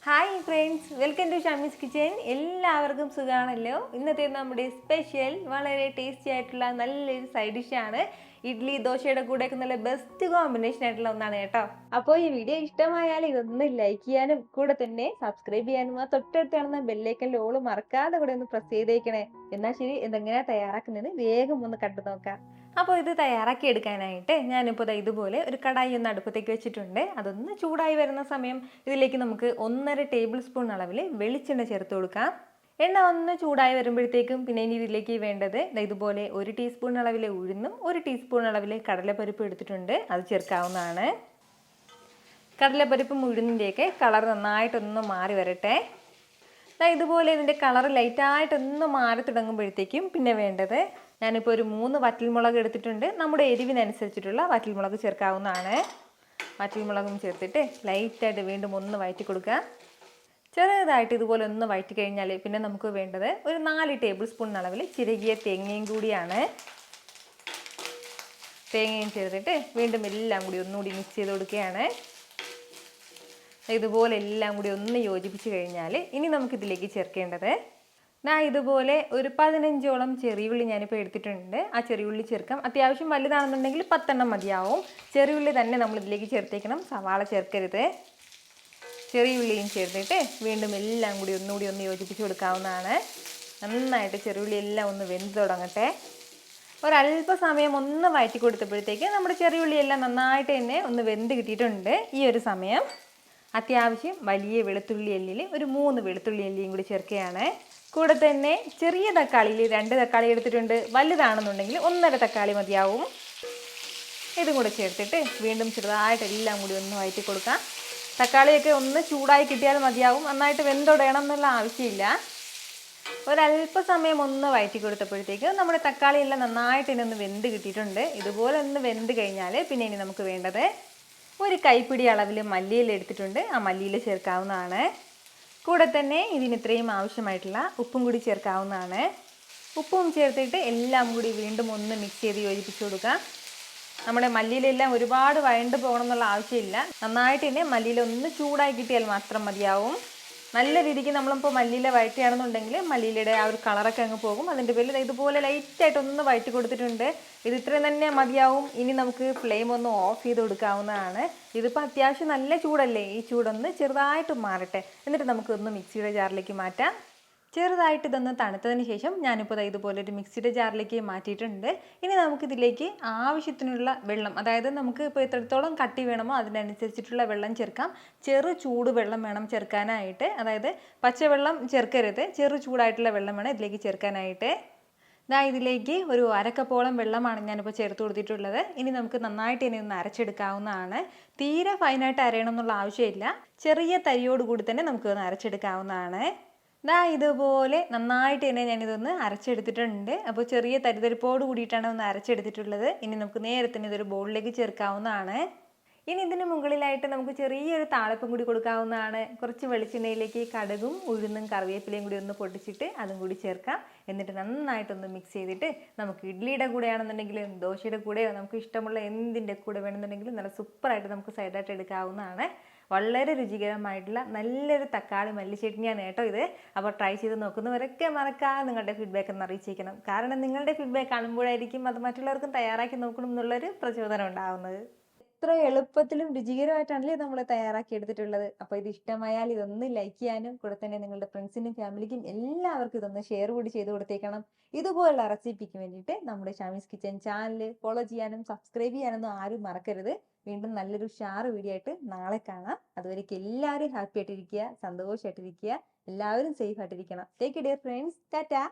Hi friends, welcome to Shamee's kitchen. എല്ലാവർക്കും സുഖമാണല്ലോ. ഇന്നത്തെ നമ്മുടെ സ്പെഷ്യൽ വളരെ ടേസ്റ്റി ആയിട്ടുള്ള നല്ലൊരു സൈഡ് ഡിഷാണ്. ഇഡ്ഡലി ദോശയുടെ കൂടെയൊക്കെ നല്ല ബെസ്റ്റ് കോമ്പിനേഷൻ ആയിട്ടുള്ള ഒന്നാണ് കേട്ടോ. അപ്പോൾ ഈ വീഡിയോ ഇഷ്ടമായാൽ ഇതൊന്ന് ലൈക്ക് ചെയ്യാനും കൂടെ തന്നെ സബ്സ്ക്രൈബ് ചെയ്യാനും ആ തൊട്ടടുത്ത് കാണുന്ന ബെല്ലൈക്കൻ്റെ ഓള് മറക്കാതെ കൂടെ ഒന്ന് പ്രസ് ചെയ്തേക്കണേ. എന്നാൽ ശരി, ഇതെങ്ങനെയാണ് തയ്യാറാക്കുന്നത് വേഗം ഒന്ന് കണ്ടു നോക്കാം. അപ്പോൾ ഇത് തയ്യാറാക്കി എടുക്കാനായിട്ട് ഞാനിപ്പോൾ ഇതുപോലെ ഒരു കടായി ഒന്ന് അടുപ്പത്തേക്ക് വെച്ചിട്ടുണ്ട്. അതൊന്ന് ചൂടായി വരുന്ന സമയം ഇതിലേക്ക് നമുക്ക് 1.5 ടേബിൾ സ്പൂൺ അളവിൽ വെളിച്ചെണ്ണ ചേർത്ത് കൊടുക്കാം. എണ്ണ ഒന്ന് ചൂടായി വരുമ്പോഴത്തേക്കും പിന്നെ ഇനി ഇതിലേക്ക് വേണ്ടത് ഇതുപോലെ 1 ടീസ്പൂൺ അളവിൽ ഉഴുന്നും 1 ടീസ്പൂൺ അളവിൽ കടലപ്പരിപ്പ് എടുത്തിട്ടുണ്ട്. അത് ചേർക്കാവുന്നതാണ്. കടലപ്പരിപ്പും ഉഴുന്നിൻ്റെയൊക്കെ കളർ നന്നായിട്ടൊന്ന് മാറി വരട്ടെ. ഇതുപോലെ ഇതിൻ്റെ കളർ ലൈറ്റായിട്ടൊന്ന് മാറി തുടങ്ങുമ്പോഴത്തേക്കും പിന്നെ വേണ്ടത് ഞാനിപ്പോൾ ഒരു 3 വറ്റൽമുളക് എടുത്തിട്ടുണ്ട്. നമ്മുടെ എരിവിനനുസരിച്ചിട്ടുള്ള വറ്റൽമുളക് ചേർക്കാവുന്നതാണ്. വറ്റൽമുളകും ചേർത്തിട്ട് ലൈറ്റായിട്ട് വീണ്ടും ഒന്ന് വഴറ്റി കൊടുക്കുക. ചെറുതായിട്ട് ഇതുപോലെ ഒന്ന് വഴറ്റി കഴിഞ്ഞാൽ പിന്നെ നമുക്ക് വേണ്ടത് ഒരു 4 ടേബിൾ സ്പൂൺ അളവിൽ ചിരകിയ തേങ്ങയും കൂടിയാണ്. തേങ്ങയും ചേർത്തിട്ട് വീണ്ടും എല്ലാം കൂടി ഒന്നുകൂടി മിക്സ് ചെയ്ത് കൊടുക്കുകയാണ്. ഇതുപോലെ എല്ലാം കൂടി ഒന്ന് യോജിപ്പിച്ച് കഴിഞ്ഞാൽ ഇനി നമുക്കിതിലേക്ക് ചേർക്കേണ്ടത് ഇതുപോലെ ഒരു 15ഓളം ചെറിയുള്ളി ഞാനിപ്പോൾ എടുത്തിട്ടുണ്ട്. ആ ചെറിയുള്ളി ചേർക്കാം. അത്യാവശ്യം വലുതാണെന്നുണ്ടെങ്കിൽ 10 എണ്ണം മതിയാവും. ചെറിയുള്ളി തന്നെ നമ്മൾ ഇതിലേക്ക് ചേർത്തേക്കണം, സവാള ചേർക്കരുത്. ചെറിയുള്ളിയും ചേർത്തിട്ട് വീണ്ടും എല്ലാം കൂടി ഒന്നുകൂടി ഒന്ന് യോജിപ്പിച്ച് കൊടുക്കാവുന്നതാണ്. നന്നായിട്ട് ചെറിയുള്ളി എല്ലാം ഒന്ന് വെന്ത് തുടങ്ങട്ടെ. ഒരല്പസമയം ഒന്ന് വഴറ്റി കൊടുത്തപ്പോഴത്തേക്ക് നമ്മുടെ ചെറിയുള്ളി എല്ലാം നന്നായിട്ട് തന്നെ ഒന്ന് വെന്ത് കിട്ടിയിട്ടുണ്ട്. ഈ ഒരു സമയം അത്യാവശ്യം വലിയ വെളുത്തുള്ളി അല്ലിയിൽ ഒരു 3 വെളുത്തുള്ളി അല്ലിയും കൂടി ചേർക്കുകയാണ്. കൂടെ തന്നെ ചെറിയ തക്കാളിയിൽ 2 തക്കാളി എടുത്തിട്ടുണ്ട്. വലുതാണെന്നുണ്ടെങ്കിൽ 1.5 തക്കാളി മതിയാവും. ഇതും കൂടെ ചേർത്തിട്ട് വീണ്ടും ചെറുതായിട്ട് എല്ലാം കൂടി ഒന്ന് വഴറ്റി കൊടുക്കാം. തക്കാളിയൊക്കെ ഒന്ന് ചൂടായി കിട്ടിയാൽ മതിയാവും. നന്നായിട്ട് വെന്തൊടയണം എന്നുള്ള ആവശ്യമില്ല. ഒരല്പസമയം ഒന്ന് വഴറ്റി കൊടുത്തപ്പോഴത്തേക്ക് നമ്മുടെ തക്കാളിയെല്ലാം നന്നായിട്ട് ഇനി ഒന്ന് വെന്ത് കിട്ടിയിട്ടുണ്ട്. ഇതുപോലെ ഒന്ന് വെന്ത് കഴിഞ്ഞാൽ പിന്നെ ഇനി നമുക്ക് വേണ്ടത് ഒരു കൈപ്പിടി അളവിൽ മല്ലിയില എടുത്തിട്ടുണ്ട്. ആ മല്ലിയില ചേർക്കാവുന്നതാണ്. കൂടെ തന്നെ ഇതിന് ഇത്രയും ആവശ്യമായിട്ടുള്ള ഉപ്പും കൂടി ചേർക്കാവുന്നതാണ്. ഉപ്പും ചേർത്തിട്ട് എല്ലാം കൂടി വീണ്ടും ഒന്ന് മിക്സ് ചെയ്ത് യോജിപ്പിച്ച് കൊടുക്കാം. നമ്മുടെ മല്ലിയിലെല്ലാം ഒരുപാട് വഴണ്ട് പോകണം എന്നുള്ള ആവശ്യമില്ല. നന്നായിട്ട് തന്നെ മല്ലിയില ഒന്ന് ചൂടായി കിട്ടിയാൽ മാത്രം മതിയാവും. നല്ല രീതിക്ക് നമ്മളിപ്പോൾ മല്ലിയില വഴറ്റുകയാണെന്നുണ്ടെങ്കിൽ മല്ലിയിലയുടെ ആ ഒരു കളറൊക്കെ അങ്ങ് പോകും. അതിൻ്റെ പേരിൽ ഇതുപോലെ ലൈറ്റായിട്ടൊന്ന് വഴറ്റി കൊടുത്തിട്ടുണ്ട്. ഇത് ഇത്രയും തന്നെ മതിയാവും. ഇനി നമുക്ക് ഫ്ലെയിം ഒന്ന് ഓഫ് ചെയ്ത് കൊടുക്കാവുന്നതാണ്. ഇതിപ്പോൾ അത്യാവശ്യം നല്ല ചൂടല്ലേ, ഈ ചൂടൊന്ന് ചെറുതായിട്ട് മാറട്ടെ. എന്നിട്ട് നമുക്കൊന്ന് മിക്സിയുടെ ജാറിലേക്ക് മാറ്റാം. ചെറുതായിട്ട് ഇതൊന്ന് തണുത്തതിന് ശേഷം ഞാനിപ്പോൾ ഇതുപോലെ ഒരു മിക്സിയുടെ ജാറിലേക്ക് മാറ്റിയിട്ടുണ്ട്. ഇനി നമുക്കിതിലേക്ക് ആവശ്യത്തിനുള്ള വെള്ളം, അതായത് നമുക്ക് ഇപ്പോൾ എത്രത്തോളം കട്ടി വേണമോ അതിനനുസരിച്ചിട്ടുള്ള വെള്ളം ചേർക്കാം. ചെറു ചൂട് വെള്ളം വേണം ചേർക്കാനായിട്ട്. അതായത് പച്ചവെള്ളം ചേർക്കരുത്, ചെറു ചൂടായിട്ടുള്ള വെള്ളം വേണം ഇതിലേക്ക് ചേർക്കാനായിട്ട്. ഇതിലേക്ക് ഒരു 1/2 കപ്പോളം വെള്ളമാണ് ഞാനിപ്പോൾ ചേർത്ത് കൊടുത്തിട്ടുള്ളത്. ഇനി നമുക്ക് നന്നായിട്ട് ഇനി ഒന്ന് അരച്ചെടുക്കാവുന്നതാണ്. തീരെ ഫൈനായിട്ട് അരയണം എന്നുള്ള ആവശ്യമില്ല. ചെറിയ തരിയോടുകൂടി തന്നെ നമുക്കൊന്ന് അരച്ചെടുക്കാവുന്നതാണ്. ഇതുപോലെ നന്നായിട്ട് തന്നെ ഞാനിതൊന്ന് അരച്ചെടുത്തിട്ടുണ്ട്. അപ്പോൾ ചെറിയ തരിതരിപ്പോട് കൂടിയിട്ടാണ് ഒന്ന് അരച്ചെടുത്തിട്ടുള്ളത്. ഇനി നമുക്ക് നേരെ തന്നെ ഇതൊരു ബൗളിലേക്ക് ചേർക്കാവുന്നതാണ്. ഇനി ഇതിന് മുകളിലായിട്ട് നമുക്ക് ചെറിയൊരു താളിപ്പും കൂടി കൊടുക്കാവുന്നതാണ്. കുറച്ച് വെളിച്ചെണ്ണയിലേക്ക് കടുകും ഉഴുന്നും കറിവേപ്പിലയും കൂടി ഒന്ന് പൊട്ടിച്ചിട്ട് അതും കൂടി ചേർക്കാം. എന്നിട്ട് നന്നായിട്ടൊന്ന് മിക്സ് ചെയ്തിട്ട് നമുക്ക് ഇഡ്ഡലിയുടെ കൂടെയാണെന്നുണ്ടെങ്കിലും ദോശയുടെ കൂടെയോ നമുക്ക് ഇഷ്ടമുള്ള എന്തിൻ്റെ കൂടെ വേണമെന്നുണ്ടെങ്കിലും നല്ല സൂപ്പറായിട്ട് നമുക്ക് സൈഡായിട്ട് എടുക്കാവുന്നതാണ്. വളരെ രുചികരമായിട്ടുള്ള നല്ലൊരു തക്കാളി മല്ലി ചട്നിയാണ് കേട്ടോ ഇത്. അപ്പോൾ ട്രൈ ചെയ്ത് നോക്കുന്നവരൊക്കെ മറക്കാതെ നിങ്ങളുടെ ഫീഡ്ബാക്ക് ഒന്ന് അറിയിച്ചേക്കണം. കാരണം നിങ്ങളുടെ ഫീഡ്ബാക്ക് കാണുമ്പോഴായിരിക്കും അത് മറ്റുള്ളവർക്കും തയ്യാറാക്കി നോക്കണം എന്നുള്ളൊരു പ്രചോദനം ഉണ്ടാകുന്നത്. എത്ര എളുപ്പത്തിലും രുചികരമായിട്ടാണല്ലേ നമ്മൾ തയ്യാറാക്കി എടുത്തിട്ടുള്ളത്. അപ്പോൾ ഇത് ഇഷ്ടമായാൽ ഇതൊന്ന് ലൈക്ക് ചെയ്യാനും കൂടെ തന്നെ നിങ്ങളുടെ ഫ്രണ്ട്സിനും ഫാമിലിക്കും എല്ലാവർക്കും ഇതൊന്ന് ഷെയർ കൂടി ചെയ്ത് കൊടുത്തേക്കണം. ഇതുപോലുള്ള റെസിപ്പിക്ക് വേണ്ടിയിട്ട് നമ്മുടെ ഷമീസ് കിച്ചൻ ചാനൽ ഫോളോ ചെയ്യാനും സബ്സ്ക്രൈബ് ചെയ്യാനൊന്നും ആരും മറക്കരുത്. വീണ്ടും നല്ലൊരു ഷാറ് വീഡിയോ ആയിട്ട് നാളെ കാണാം. അതുവരേക്ക് എല്ലാവരും ഹാപ്പി ആയിട്ടിരിക്കുക, സന്തോഷമായിട്ടിരിക്കുക, എല്ലാവരും സേഫ് ആയിട്ടിരിക്കണം. Take care friends. ടാറ്റാ.